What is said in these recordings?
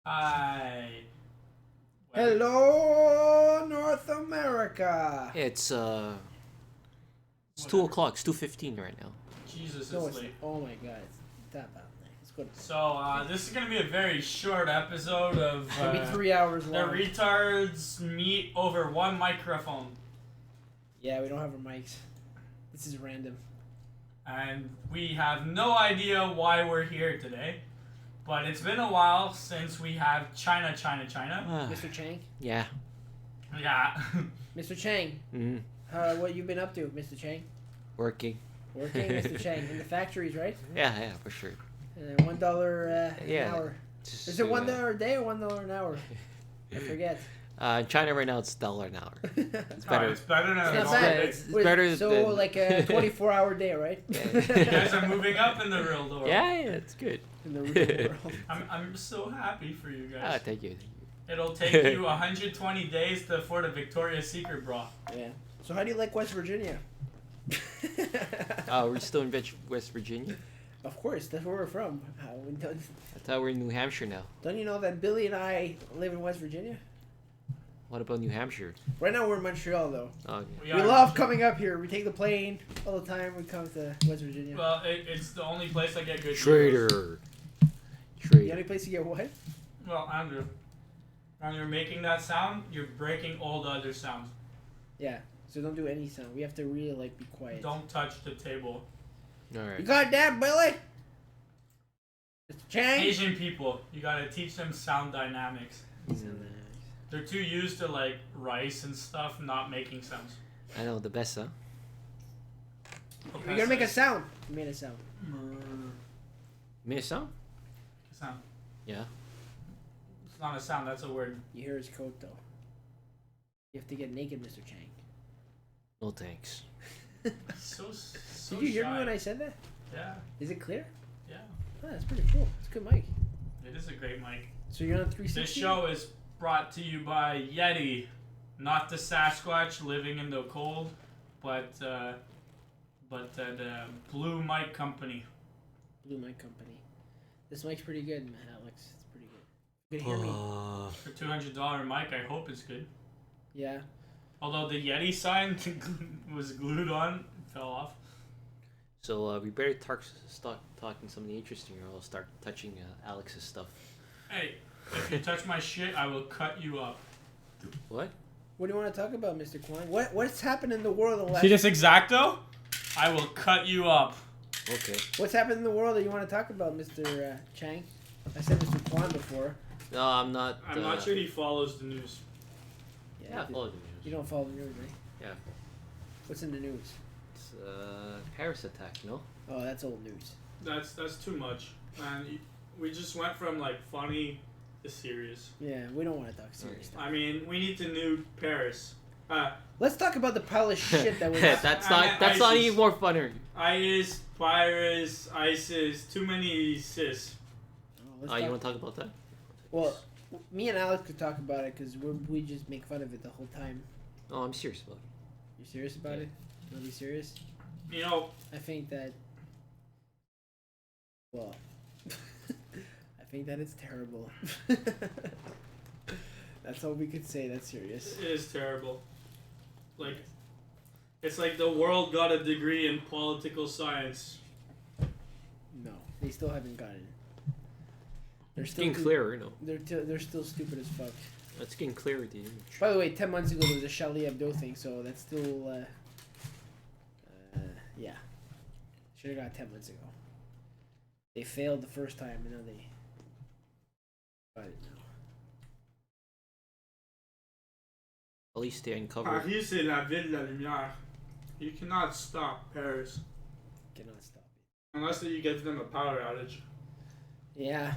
Hi. Hello, North America. It's 2 o'clock. It's 2:15 right now. Jesus, No, it's it's late. oh my god, it's that bad. It's good. So, this is gonna be a very short episode of Maybe 3 hours the long. retards meet over one microphone. Yeah, we don't have our mics. This is random. And we have no idea why we're here today. But it's been a while since we have China. Mr. Chang? Yeah. Yeah. Mr. Chang, what you been up to, Mr. Chang? Working. Working, Mr. Chang, in the factories, right? Yeah, for sure. And $1 an hour. Just Is it $1 a day or $1 an hour? I forget. In China right now it's $1 an hour. It's better. It's better than It's a not normal bad. day. It's better So than- like a 24-hour day, right? You guys are moving up in the real world. Yeah, it's good. In the real world. I'm so happy for you Ah, guys. thank you. It'll take you 120 days to afford a Victoria's Secret bra. Yeah. So how do you like West Virginia? Oh, we're still in West Virginia. Of course, that's where we're from. I thought we're in New Hampshire now. Don't you know that Billy and I live in West Virginia? What about New Hampshire? Right now we're in Montreal, though. Oh, We are- love coming up here. We take the plane all the time. We come to West Virginia. Well, it's the only place I get good deals. Trader. The only place you get what? Well, Andrew, when you're making that sound, you're breaking all the other sounds. Yeah. So don't do any sound. We have to really like be quiet. Don't touch the table. All You right. got that, Billy? Mr. Chang? Asian people, you gotta teach them sound dynamics. They're too used to like rice and stuff not making sounds. I know the best, huh? You're gonna make a sound. You made a sound. Me a sound? Sound. Yeah. It's not a sound, that's a word. You hear his coat, though. You have to get naked, Mr. Chang. No thanks. So Did you hear shy. me when I said that? Yeah, Is it clear? yeah. Oh, that's pretty cool. It's a good mic. It is a great mic. So you're on 360? This show is brought to you by Yeti. Not the Sasquatch living in the cold, but the Blue Mic Company. Blue Mic Company. This mic's pretty good, Alex. It's pretty good. You can hear me? For $200 mic, I hope it's good. Yeah. Although the Yeti sign was glued on, it fell off. So we better start talking something interesting, or I'll start touching Alex's stuff. Hey, if you touch my shit, I will cut you up. What? What do you want to talk about, Mr. Kwan? What's happened in the world in the last... See this exacto? I will cut you up. Okay. What's happened in the world that you want to talk about, Mr. Chang? I said Mr. Kwan before. No, I'm not. I'm not sure he follows the news. Yeah, I follow the news. You don't follow the news, right? Yeah. What's in the news? It's Paris attack, no? Oh, that's old news. That's too much, man. We just went from like funny to serious. Yeah, we don't want to talk serious stuff. I mean, we need to nuke Paris. Let's talk about the pile of shit that was... that's not ISIS. any more funner. IS, virus, ISIS, too many sis. let's You talk- want to talk about that? Well, me and Alex could talk about it because we just make fun of it the whole time. Oh, I'm serious about it. You serious about it? You want to be serious? You know, I think that... Well... I think that it's terrible. That's all we could say. That's serious. it is terrible. Like, it's like the world got a degree in political science. No, they still haven't gotten it. They're It's still getting clearer, no? They're still stupid as fuck. It's getting clearer, dude. By the way, 10 months ago there was a Charlie Hebdo thing, so that's still yeah. Should have got 10 months ago. They failed the first time, and now they got it now. At least they uncovered. Paris est la ville de la lumière. You cannot stop Paris Cannot stop unless you give them a power outage, it. Yeah.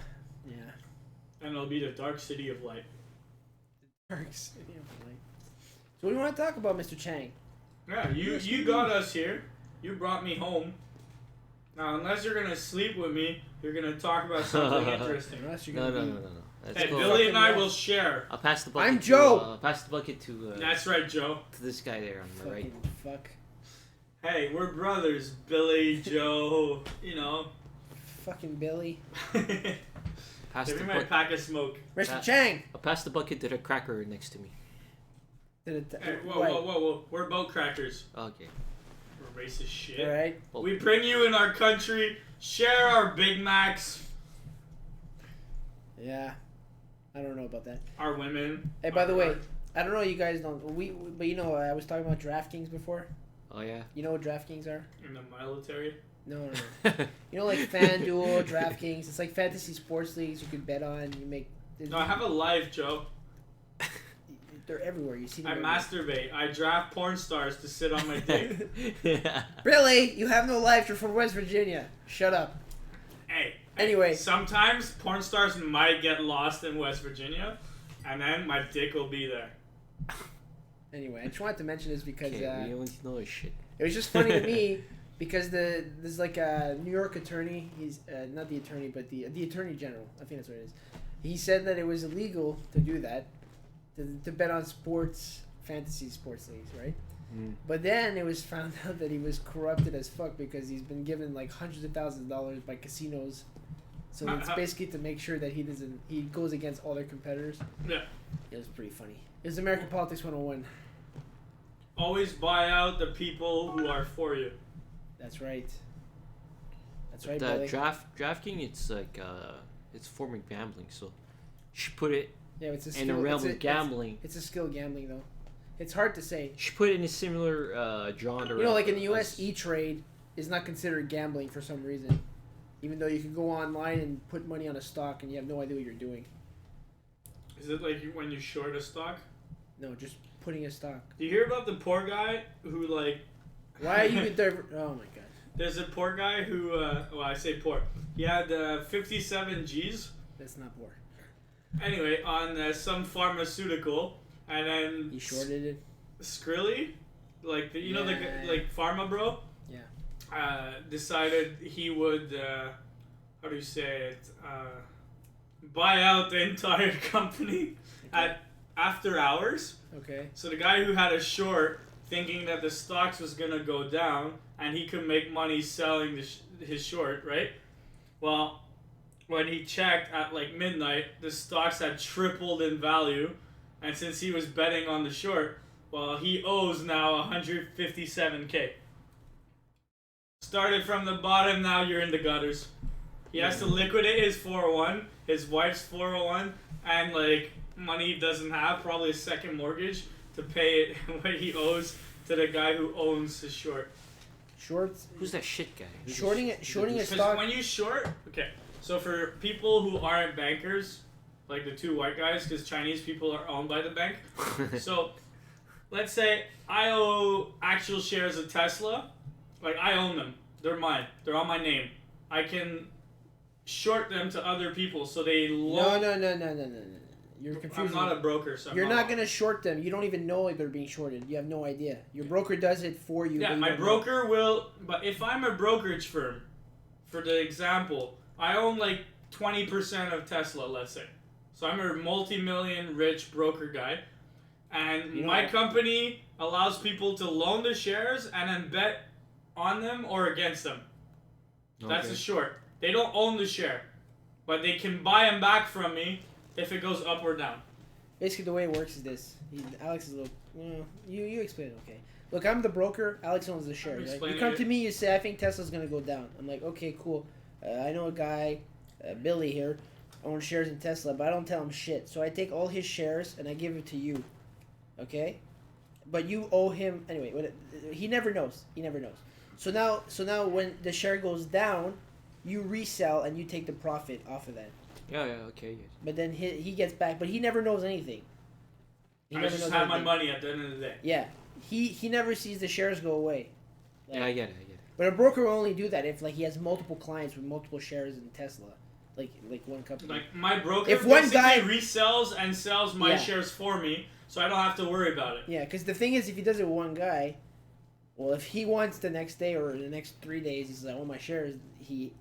and it'll be the dark city of light. Dark City of Light. So what do you want to talk about, Mr. Chang? Yeah, you got us here. You brought me home. Now, unless you're gonna sleep with me, you're gonna talk about something interesting. Unless you're No. gonna be... That's Hey, cool. Billy and I will share. I'll pass the bucket. I'm Joe! I'll pass the bucket to That's right, Joe. this guy there on the right. Fucking fuck. Hey, we're brothers, Billy, Joe. You know. Fucking Billy. pass Give the me my bucket. pack of smoke. Mr. Chang. I'll pass the bucket to the cracker next to me. Hey, whoa. We're boat crackers. Okay. We're racist shit. All right. Well, We bring you in our country. Share our Big Macs. Yeah. I don't know about that. Our women. Hey, by the way, I don't know you guys don't. But you know, I was talking about DraftKings before. oh yeah. You know what DraftKings are? In the military. No. You know, like FanDuel, DraftKings. It's like fantasy sports leagues you can bet on. You make. No, I have a life, Joe. They're everywhere. You see them. I everywhere. masturbate. I draft porn stars to sit on my dick. Yeah. Really? You have no life. You're from West Virginia. Shut up. Hey. Anyway. Sometimes porn stars might get lost in West Virginia, and then my dick will be there. Anyway, I just wanted to mention this because Okay, we don't know this shit. it was just funny to me because there's like a New York attorney. He's not the attorney, but the attorney general. I think that's what it is. He said that it was illegal to do that, to bet on fantasy sports leagues, right? Mm. But then it was found out that he was corrupted as fuck because he's been given like hundreds of thousands of dollars by casinos. So it's basically to make sure that he goes against all their competitors. Yeah. It was pretty funny. It was American Politics 101. Always buy out the people who are for you. That's right. That's right, The Billy. DraftKings, it's like it's a form of gambling, so you should put it Yeah, it's a skill. in the realm of gambling. It's a skill gambling though. It's hard to say. You should put it in a similar genre. You know, like in the U.S., E-Trade is not considered gambling for some reason, even though you can go online and put money on a stock and you have no idea what you're doing. Is it like when you short a stock? No, just putting a stock. Do you hear about the poor guy who like? Why are you? Oh my god. There's a poor guy who, well, I say poor. He had 57 G's. That's not poor. Anyway, on some pharmaceutical, and then He shorted it. Skrilly, like the, Yeah. the like Pharma Bro. Yeah. Decided he would, how do you say it? Buy out the entire company at after hours. Okay. So the guy who had a short, thinking that the stocks was gonna go down and he could make money selling his short, right? Well, when he checked at like midnight, the stocks had tripled in value, and since he was betting on the short, well, he owes now 157K. Started from the bottom, now you're in the gutters. He has to liquidate his 401, his wife's 401, and like money he doesn't have, probably a second mortgage, to pay it what he owes to the guy who owns his short. Shorts. Who's that shit guy? Shorting a Because stock. when you short, okay, so for people who aren't bankers, like the two white guys, because Chinese people are owned by the bank. So, let's say I owe actual shares of Tesla. Like, I own them. They're mine. They're on my name. I can short them to other people so they loan. No. You're confusing. I'm not a broker, so You're not gonna short them. You don't even know they're being shorted. You have no idea. Your broker does it for you. Yeah, my broker will. But if I'm a brokerage firm, for the example, I own like 20% of Tesla, let's say. So I'm a multi-million rich broker guy, and my company allows people to loan the shares and then bet on them or against them. That's a short. They don't own the share, but they can buy them back from me if it goes up or down. Basically, the way it works is this. Alex is a little. You explain it, okay? Look, I'm the broker. Alex owns the shares. Right? You come to me, you say, I think Tesla's gonna go down. I'm like, okay, cool. I know a guy, Billy here, owns shares in Tesla, but I don't tell him shit. So I take all his shares and I give it to you, okay? But you owe him anyway. He never knows. He never knows. So now when the share goes down, you resell and you take the profit off of that. Yeah, okay. Yes. But then he gets back, but he never knows anything. I just have my money at the end of the day. Yeah, he never sees the shares go away. Like, yeah, I get it. But a broker will only do that if like he has multiple clients with multiple shares in Tesla, like one company. Like my broker, if one guy resells and sells my shares for me, so I don't have to worry about it. Yeah, because the thing is, if he does it with one guy, well, if he wants the next day or the next 3 days, he's like, "Oh, my shares."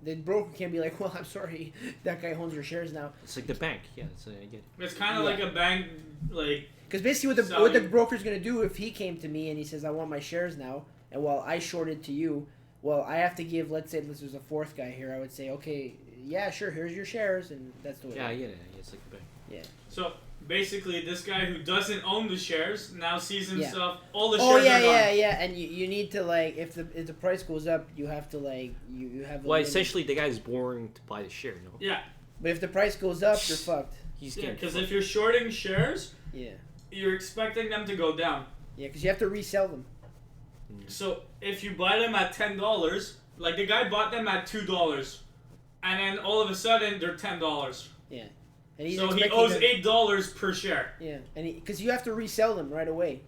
The broker can't be like, "Well, I'm sorry, that guy owns your shares now." It's like the bank. Yeah, I get it. It's kind of like a bank, like. Because basically, what the broker's gonna do if he came to me and he says, "I want my shares now," and while I shorted to you, well, I have to give. Let's say this was a fourth guy here. I would say, "Okay, yeah, sure, here's your shares, and that's the way. Yeah, yeah, it's like a bit. Yeah. So basically, this guy who doesn't own the shares now sees himself all the Oh shares yeah, are gone. yeah, and you need to like if the price goes up, you have to like you have. Well, essentially, the guy's boring to buy the share, no? Yeah. But if the price goes up, you're fucked. Yeah, because if you're shorting shares, Yeah. you're expecting them to go down. Yeah, because you have to resell them. So if you buy them at $10, like the guy bought them at $2, and then all of a sudden they're $10. Yeah. And he's So he expecting owes them- $8 per share. Yeah, and because you have to resell them right away,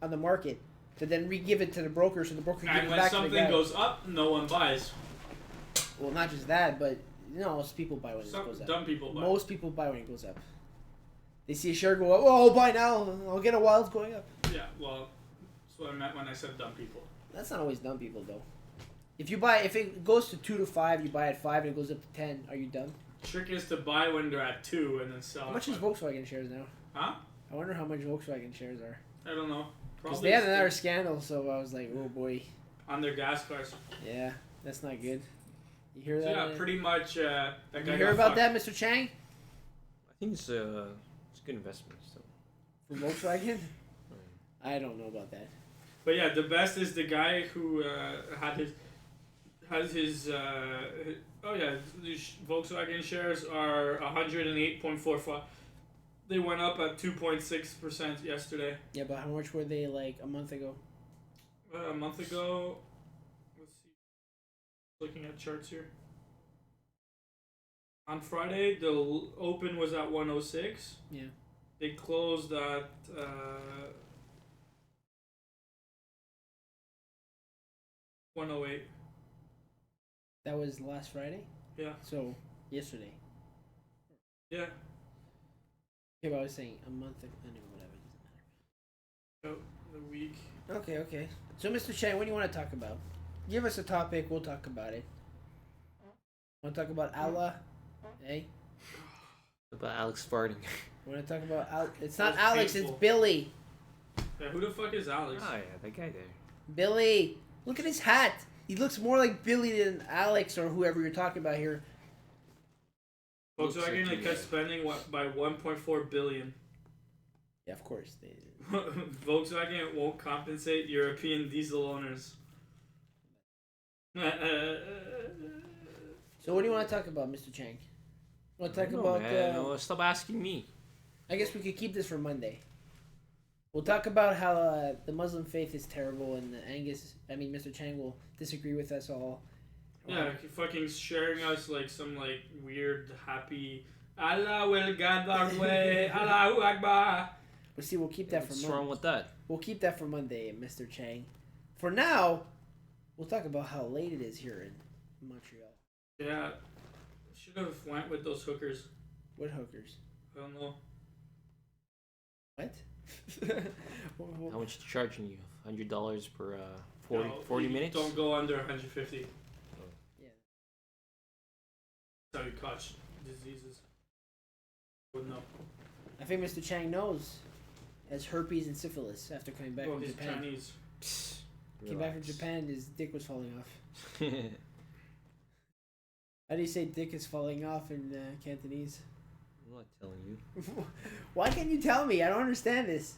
on the market, to then re-give it to the broker, so the broker can give And it when back to the something guy. goes up, no one buys. Well, not just that, but most people buy when it Some goes up. dumb people buy. Most people buy when it goes up. They see a share go up. Oh, I'll buy now. I'll get it while it's going up. Yeah, well, that's what I meant when I said dumb people. That's not always dumb people though. If it goes to 2 to 5, you buy at 5 and it goes up to 10. Are you dumb? Trick is to buy when they're at 2 and then sell. How much is Volkswagen shares now? Huh? I wonder how much Volkswagen shares are. I don't know. Because Probably they had another scandal, so I was like, oh boy. on their gas cars. Yeah, that's not good. You hear So that? yeah, man? pretty much. That You guy hear got about fucked. that, Mr. Chang? I think it's a good investment. So. From Volkswagen? I don't know about that. But yeah, the best is the guy who has his Volkswagen shares are 108.45. They went up at 2.6% yesterday. Yeah, but how much were they like a month ago? A month ago, let's see. Looking at charts here. On Friday, the open was at 106. Yeah. They closed at 108. That was last Friday? Yeah. So, yesterday. Yeah. Yeah, but I was saying a month ago. Anyway, whatever. It doesn't matter. Oh, the week. Okay. So, Mr. Chang, what do you want to talk about? Give us a topic, we'll talk about it. Want to talk about Allah? Hey? About Alex farting. Want to talk about It's not That's Alex, painful. it's Billy. Yeah, who the fuck is Alex? Oh yeah, that guy there. Billy. Look at his hat. He looks more like Billy than Alex or whoever you're talking about here. Volkswagen they kept spending by 1.4 billion. Yeah, of course. They... Volkswagen won't compensate European diesel owners. So what do you want to talk about, Mr. Chang? Want to talk about? Man, stop asking me. I guess we could keep this for Monday. We'll talk about how the Muslim faith is terrible, and Mr. Chang will disagree with us all. Yeah, fucking sharing us like some like weird happy Allah will guide our way, Allahu Akbar. But see, we'll keep that for What's Monday. wrong with that? We'll keep that for Monday, Mr. Chang. For now, we'll talk about how late it is here in Montreal. Yeah, should have went with those hookers. What hookers? I don't know. What? How much they charging you? $100 per 40 you minutes? Don't go under 150. Yeah. That's how you catch diseases. Wouldn't know. I think Mr. Chang knows. Has herpes and syphilis after coming back Well, from he's Japan. Chinese. Came back from Japan, his dick was falling off. I'm How do you say dick is falling off in Cantonese? not telling you. Why can't you tell me? I don't understand this.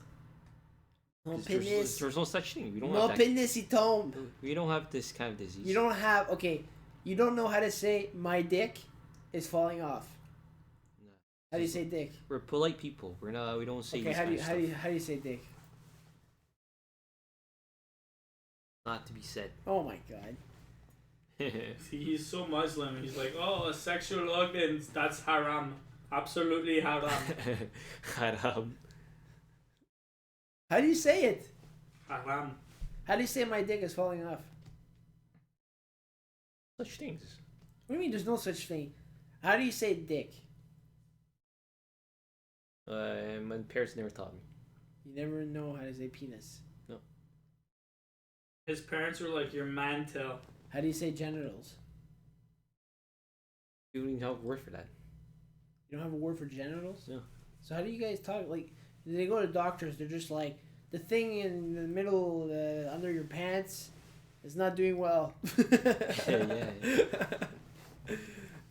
There's no such thing. We don't No have that. tombe. We don't have this kind of disease. You don't have you don't know how to say my dick is falling off. No. How do you say dick? We're polite people. We don't say Okay, this how do kind you of stuff. how do you say dick? Not to be said. Oh my god. He's so Muslim. He's like, oh, sexual organs, that's haram. Absolutely haram. Haram. How do you say it? Haram. How do you say my dick is falling off? Such things. What do you mean there's no such thing? How do you say dick? My parents never taught me. You never know how to say penis. No. His parents were like, your mantel. How do you say genitals? You don't even have a word for that. You don't have a word for genitals? No. So how do you guys talk? Like, they go to doctors, they're just like, the thing in the middle, under your pants, is not doing well. Yeah.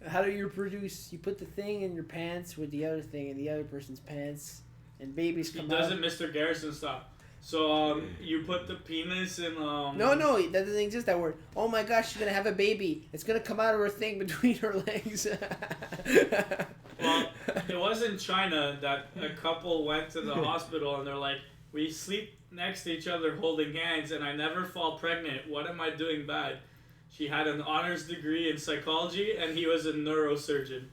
How do you produce? You put the thing in your pants with the other thing in the other person's pants, and babies come out. He does it Mr. Garrison style. So you put the penis in No, that doesn't exist. That word. Oh my gosh, she's gonna have a baby. It's gonna come out of her thing between her legs. Well, it was in China that a couple went to the hospital and they're like, we sleep next to each other holding hands and I never fall pregnant. What am I doing bad? She had an honors degree in psychology and he was a neurosurgeon.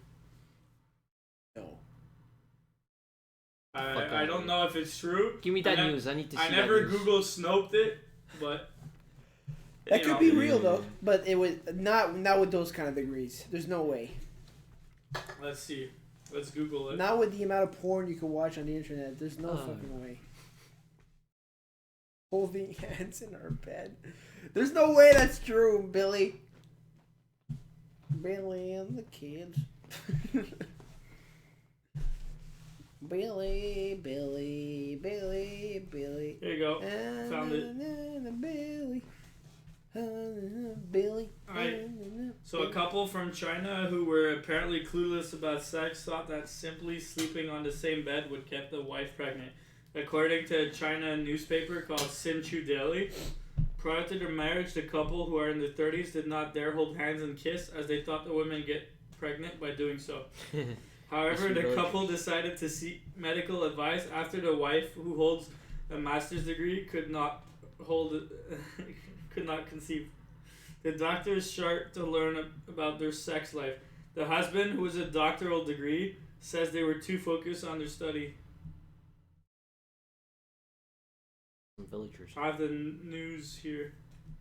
No. I don't know if it's true. Give me that news. I need to see I never that news. Google Snoped it, but... That could be real though, but it was not with those kind of degrees. There's no way. Let's see. Let's Google it. Not with the amount of porn you can watch on the internet. There's no fucking way. Holding hands in our bed. There's no way that's true, Billy. Billy and the kids. Billy. Here you go. Found it. Billy. Alright. So a couple from China who were apparently clueless about sex thought that simply sleeping on the same bed would get the wife pregnant. According to a China newspaper called Sinchu Daily, prior to their marriage, the couple, who are in their 30s, did not dare hold hands and kiss as they thought the women get pregnant by doing so. However, the couple decided to seek medical advice after the wife, who holds a master's degree, could not conceive. The doctors start to learn about their sex life. The husband, who has a doctoral degree, says they were too focused on their study. Villagers. I have the news here.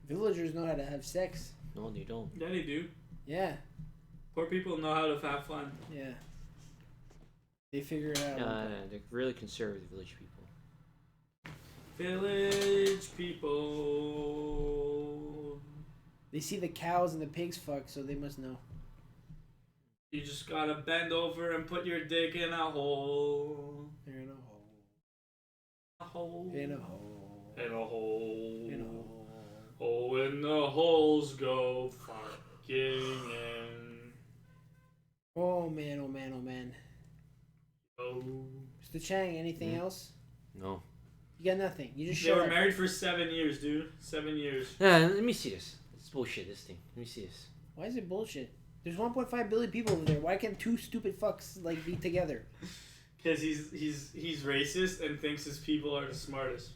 Villagers know how to have sex. No, they don't. Yeah, they do. Yeah. Poor people know how to have fun. Yeah. They figure it out. They're really conservative village people. Village people. They see the cows and the pigs fuck, so they must know. You just gotta bend over and put your dick in a hole. In a hole. A hole. In a hole. In a hole. In a hole. Oh, when the holes go fucking in. Oh man, oh man, oh man. Oh. Mr. Chang, anything else? No. You got nothing. You just They showed were up. married for 7 years, dude. 7 years. Let me see this. It's bullshit, this thing. Let me see this. Why is it bullshit? There's 1.5 billion people over there. Why can't two stupid fucks like be together? Because he's racist and thinks his people are the smartest.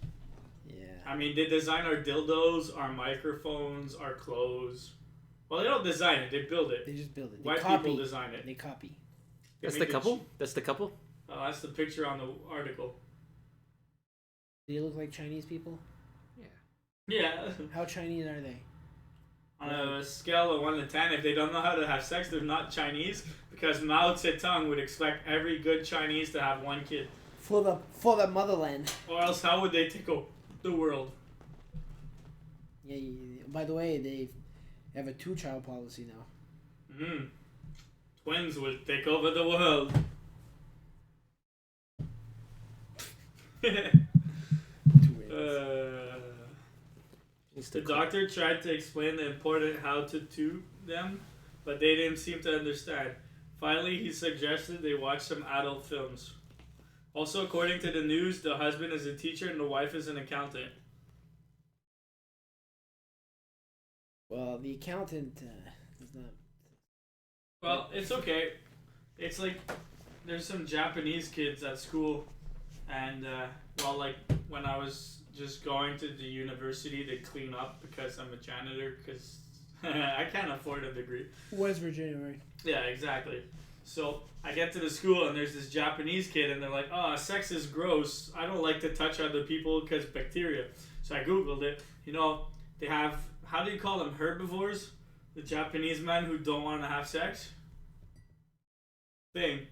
Yeah. I mean, they design our dildos, our microphones, our clothes. Well, they don't design it; they build it. They just build it. They White copy. people design it. They copy. They That's make the it couple? cheap. That's the couple? Oh, that's the picture on the article. Do they look like Chinese people? Yeah. How Chinese are they? On a scale of 1 to 10, if they don't know how to have sex, they're not Chinese. Because Mao Zedong would expect every good Chinese to have 1 kid. For the motherland. Or else, how would they take over the world? Yeah. By the way, they have a 2-child policy now. Twins would take over the world. The doctor tried to explain the important how to do them, but they didn't seem to understand. Finally, he suggested they watch some adult films. Also, according to the news, the husband is a teacher and the wife is an accountant. Well, the accountant is not. Well, it's okay. It's like there's some Japanese kids at school, and like when I was just going to the university to clean up because I'm a janitor because I can't afford a degree. West Virginia, right? Yeah, exactly. So I get to the school and there's this Japanese kid and they're like, "Oh, sex is gross. I don't like to touch other people because bacteria." So I googled it. You know, they have, how do you call them, herbivores? The Japanese men who don't want to have sex. Thing,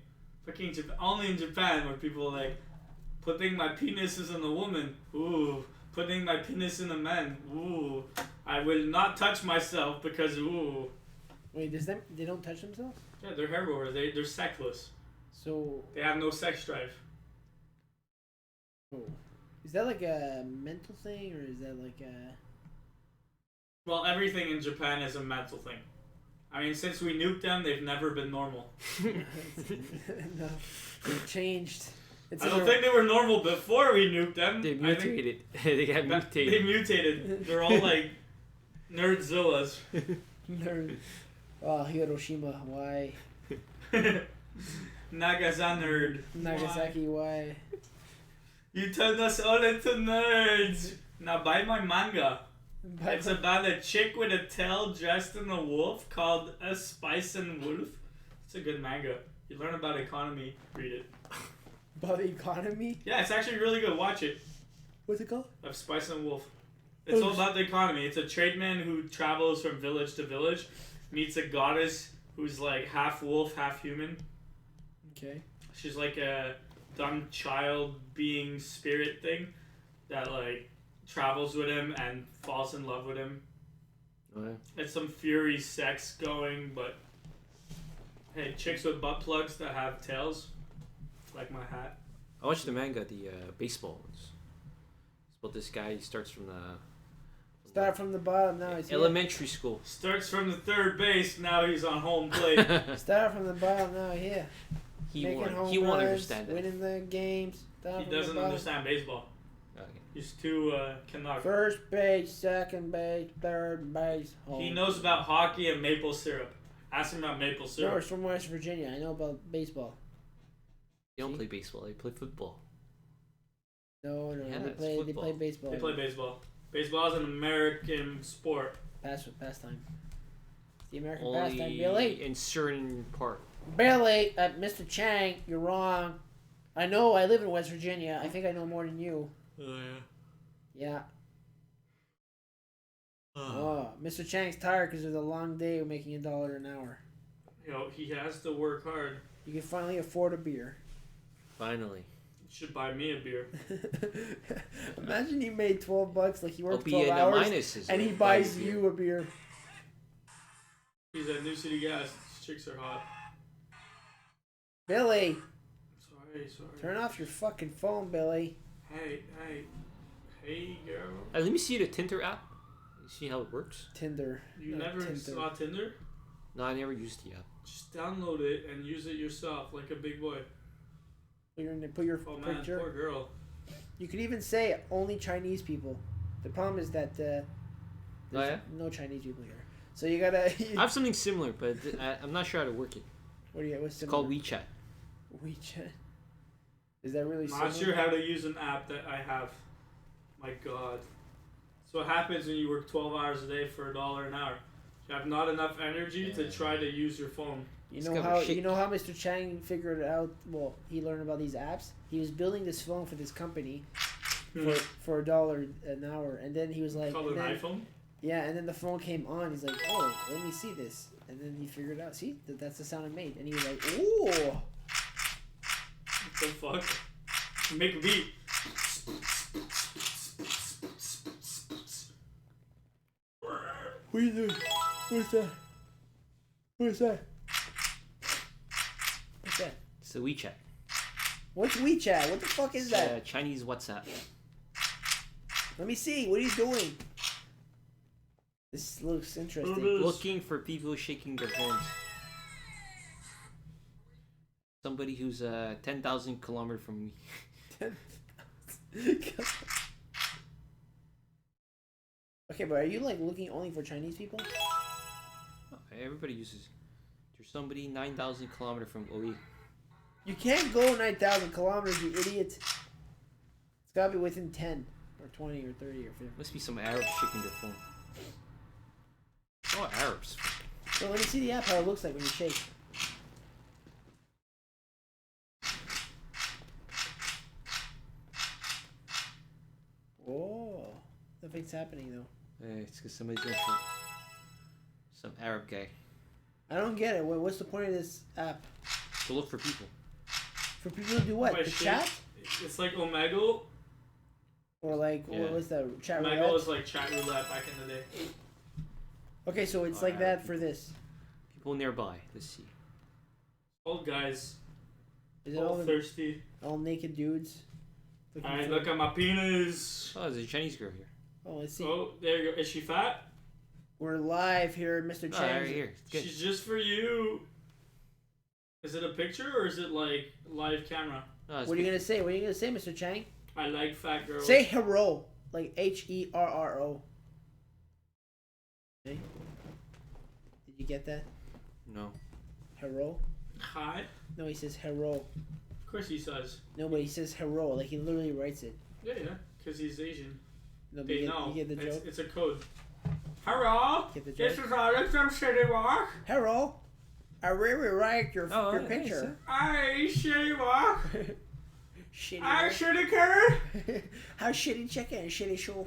fucking only in Japan where people are like, putting my penis is in a woman. Ooh. Putting my penis in a man. Ooh. I will not touch myself because ooh. Wait, they don't touch themselves? Yeah, they're herbivores. They're sexless. So. They have no sex drive. Oh. Is that like a mental thing or is that like a? Well, everything in Japan is a mental thing. I mean, since we nuked them, they've never been normal. No, they've changed. I don't think they were normal before we nuked them. They mutated. They got mutated. They mutated. They're all like nerdzillas. Nerd. Oh, Hiroshima, why? Nagasaki nerd. Nagasaki, why? You turned us all into nerds. Now buy my manga. It's about a chick with a tail dressed in a wolf called A Spice and Wolf. It's a good manga. You learn about economy. Read it. About the economy? Yeah, it's actually really good. Watch it. What's it called? Of Spice and Wolf. It's all about the economy. It's a tradesman who travels from village to village, meets a goddess who's like half wolf, half human. Okay. She's like a dumb child being spirit thing that like travels with him and falls in love with him. Okay. It's some fury sex going, but hey, chicks with butt plugs that have tails, like my hat. I watched the manga, the baseball ones. It's about this guy. He starts from the Start from the bottom, now he's elementary school. Starts from the third base, now he's on home plate. Start from the bottom, now here. He Making won't. home He won't runs, understand it. winning the games. He doesn't understand baseball. Okay. He's too cannot. First base, second base, third base, home. He knows about hockey and maple syrup. Ask him about maple No, syrup. it's from West Virginia. I know about baseball. They don't play baseball. They play football. No, Yeah, they it's play football. baseball. They play baseball. Baseball is an American sport. Pastime. It's the American Only pastime. Billy. in certain part. Billy, Mr. Chang, you're wrong. I know I live in West Virginia. I think I know more than you. Oh Yeah. yeah. Oh, Mr. Chang's tired because of the long day of making $1 an hour. You know, he has to work hard. You can finally afford a beer. Finally. You should buy me a beer. Imagine he made $12 like he I'll worked be 12 in the hours minuses. and he with buys beer. you a beer. He's at New City Gas. These chicks are hot. Billy, Sorry. turn off your fucking phone, Billy. Hey, girl. Let me see the Tinder app. You see how it works? Tinder. You No, never Tinder. saw Tinder? No, I never used the app. Just download it and use it yourself like a big boy. You're gonna put your Oh man, picture. poor girl. You could even say only Chinese people. The problem is that there's yeah? no Chinese people here. So you gotta. I have something similar, but I'm not sure how to work it. What do you? What's It's called WeChat. WeChat. Is that really? Not similar? sure how to use an app that I have. My God. So what happens when you work 12 hours a day for $1 an hour? You have not enough energy to try to use your phone. You know how Mr. Chang figured it out. Well, he learned about these apps. He was building this phone for this company for $1 an hour, and then he was like, Called an iPhone? yeah, and then the phone came on. He's like, oh, let me see this, and then he figured out. See, that's the sound it made, and he was like, ooh. What the fuck? Make a beat. What are you doing? What's that? What's that? What's that? It's the WeChat. What's WeChat? What the fuck is that? Chinese WhatsApp. Let me see. What are you doing? This looks interesting. Looking for people shaking their hands. Somebody who's 10,000 kilometers from me. Okay, but are you like looking only for Chinese people? Everybody uses. There's somebody 9,000 kilometers from OE. You can't go 9,000 kilometers, you idiot. It's gotta be within 10 or 20 or 30 or 50. Must be some Arabs shaking their phone. Oh, Arabs. So let me see the app, how it looks like when you shake. Oh, nothing's happening though. It's because somebody's going for some Arab guy. I don't get it. What's the point of this app? To look for people. For people to do what? My To shit. chat? It's like Omegle. Or like, Yeah. what's that? Chat Omegle roulette? was like chat roulette back in the day. Okay, so it's Oh, like yeah. that for this. People nearby. Let's see. Old guys. Is it all, Thirsty. all naked dudes? looking Alright, for- look at my penis. Oh, there's a Chinese girl here. Oh, let's see. Oh, there you go. Is she fat? We're live here, Mr. Oh, Chang. right here. Good. She's just for you. Is it a picture or is it like live camera? Oh, What are you gonna say? What are you gonna say, Mr. Chang? I like fat girls. Say hero, like Herro. Okay. Did you get that? No. Hero? Hi. No, he says hero. Of course he says. No, but he says hero. Like he literally writes it. Yeah, because he's Asian. No, but They you know. get the joke. It's a code. Hello. Get the This joke. is Alex from City Walk. Hero. I really like your yeah, picture. Hi, City Walk. Shitty. Hi, work. City Curd. How shitty chicken and shitty show.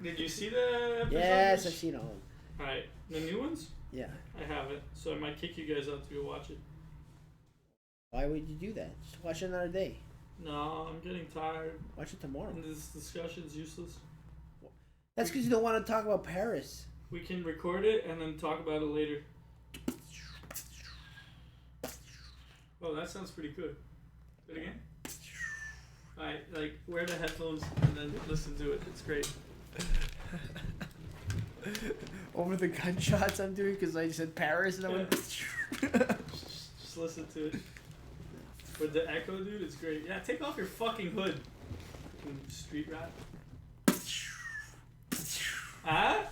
Did you see the episode? Yes, I've seen all of them. Alright, the new ones? Yeah. I haven't, so I might kick you guys out to go watch it. Why would you do that? Just watch it another day. No, I'm getting tired. Watch it tomorrow. And this discussion's useless. That's because you don't want to talk about Paris. We can record it and then talk about it later. Oh, that sounds pretty good. Do it again? Alright, like, wear the headphones and then listen to it. It's great. Over the gunshots I'm doing because I said Paris and I went. Just listen to it. With the echo, dude, it's great. Yeah, take off your fucking hood. Fucking street rat. Huh?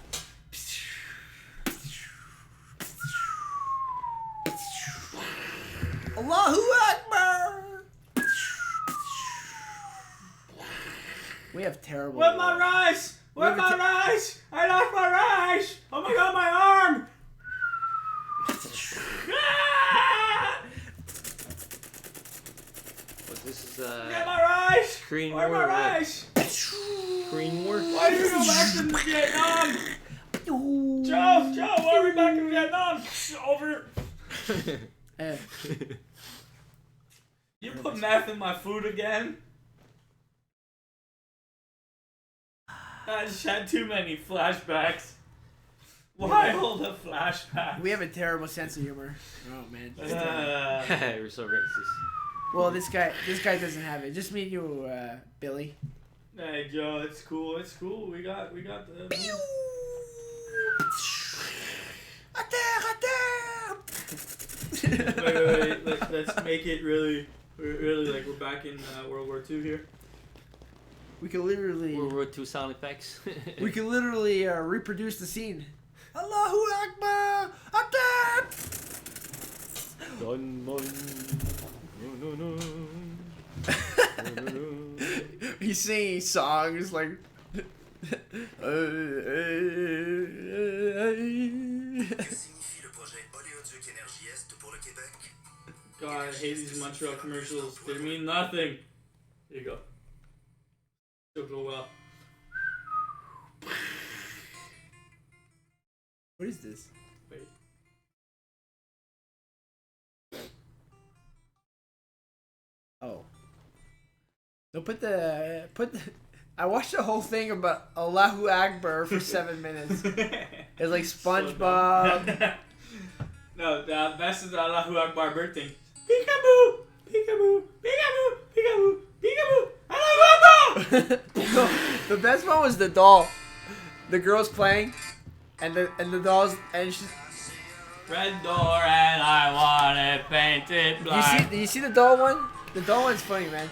Allahu Akbar! We have terrible. Where's my rice? Where's my rice? I lost my rice! Oh my god, my arm! Ah! What, this is Get my rice! Korean Where's War. my or what? rice? Korean War. Why did we go back to Vietnam? Joe, why are we back in Vietnam? Over. You put meth in my food again? I just had too many flashbacks. Why hold a flashback? We have a terrible sense of humor. Oh man. We're so racist. Well, this guy doesn't have it. Just me and you, Billy. Hey Joe, it's cool. It's cool. We got the. Wait. Let's make it really like we're back in World War II here. We can literally. World War II sound effects. We can literally reproduce the scene. Allahu Akbar! Akbar! Dun, dun. No. He's singing songs like. God, I hate these Montreal commercials. They mean nothing. Here you go. Still go well. What is this? Wait. Oh. No, put the. I watched the whole thing about Allahu Akbar for 7 minutes. It's like SpongeBob. No, the best is the Allahu Akbar bird thing. Peekaboo! Peekaboo! Peekaboo! Peekaboo! Peekaboo! Allahu Akbar! No, the best one was the doll. The girl's playing, and the doll's and she's. Red door and I want it painted black. Do you see the doll one? The doll one's funny, man.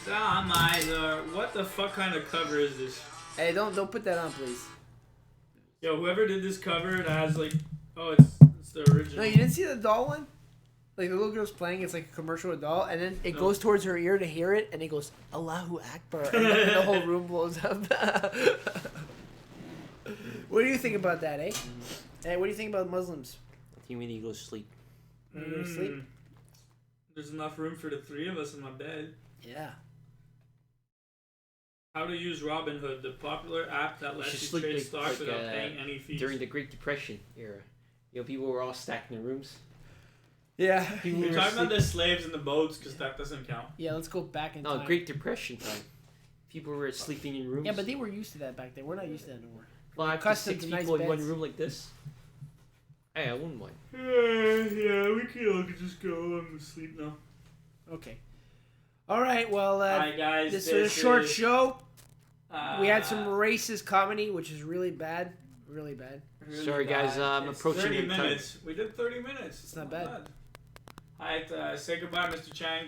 On my door. What the fuck kind of cover is this? Hey, don't put that on, please. Yo, whoever did this cover, it has like, oh, it's the original. No, you didn't see the doll one? Like the little girl's playing, it's like a commercial with a doll, and then it goes towards her ear to hear it, and it goes Allahu Akbar, and the whole room blows up. What do you think about that, eh? Hey, what do you think about Muslims? I think we need to go sleep. Wanna go to sleep? There's enough room for the three of us in my bed. Yeah. How to use Robinhood, the popular app that lets you sleep trade stocks without paying any fees. During the Great Depression era, people were all stacked in their rooms. Yeah. We're talking about the slaves in the boats because that doesn't count. Yeah, let's go back in time. No, Great Depression time. People were sleeping in rooms. Yeah, but they were used to that back then. We're not used to that anymore. 5 to accustomed 6 to nice people in one beds. room like this. Hey, I wouldn't mind. Yeah, we could just go and sleep now. Okay. All right. Well, Alright, guys. this was a short show. We had some uh, racist comedy, which is really bad. really bad. Really Sorry, guys, I'm It's approaching 30 the time. minutes. We did 30 minutes. It's not bad. Alright, say goodbye, Mr. Chang.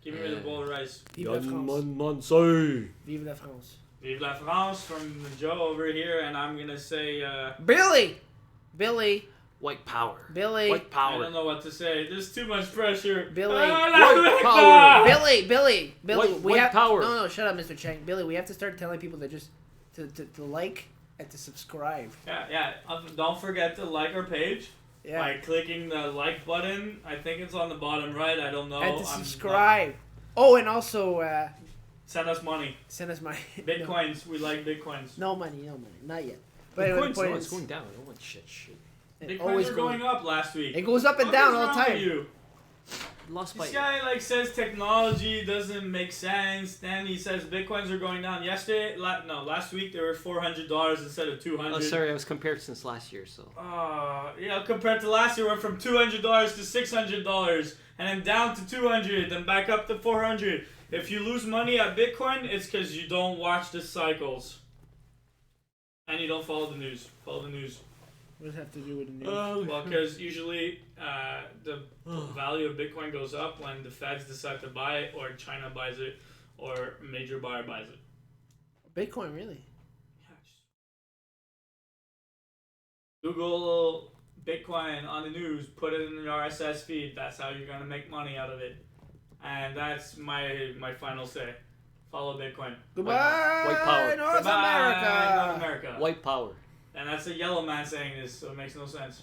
Give me the bowl of rice. Vive la France. Mansai. Vive la France. Vive la France from Joe over here, and I'm gonna say, Billy! White power. Billy! White I power. don't know what to say. There's too much pressure. Billy. White power. Billy! White have power. No, shut up, Mr. Chang. Billy, we have to start telling people to just to like and to subscribe. Yeah. Don't forget to like our page Yeah. by clicking the like button. I think it's on the bottom right. I don't know. And to subscribe. Oh, and also Send us money. send us money. Bitcoins. We like bitcoins. No money. Not yet. But anyway, the Bitcoin's point no, is, it's going down. I don't want shit. it Bitcoins always are going up last week. It goes up and What down is all the wrong with time. you? Lost by. This guy says technology doesn't make sense. Then he says Bitcoins are going down. Last week they were $400 instead of $200. Oh, sorry, I was compared since last year, so. Compared to last year, went from $200 to $600, and then down to $200, then back up to $400. If you lose money at Bitcoin, it's because you don't watch the cycles, and you don't follow the news. Follow the news. What does it have to do with the news? Well, because usually the value of Bitcoin goes up when the feds decide to buy it, or China buys it, or a major buyer buys it. Bitcoin, really? Google Bitcoin on the news, put it in your RSS feed. That's how you're gonna make money out of it. And that's my final say. Follow Bitcoin. Goodbye, White power. North Goodbye, America. North America. White power. And that's a yellow man saying this, so it makes no sense.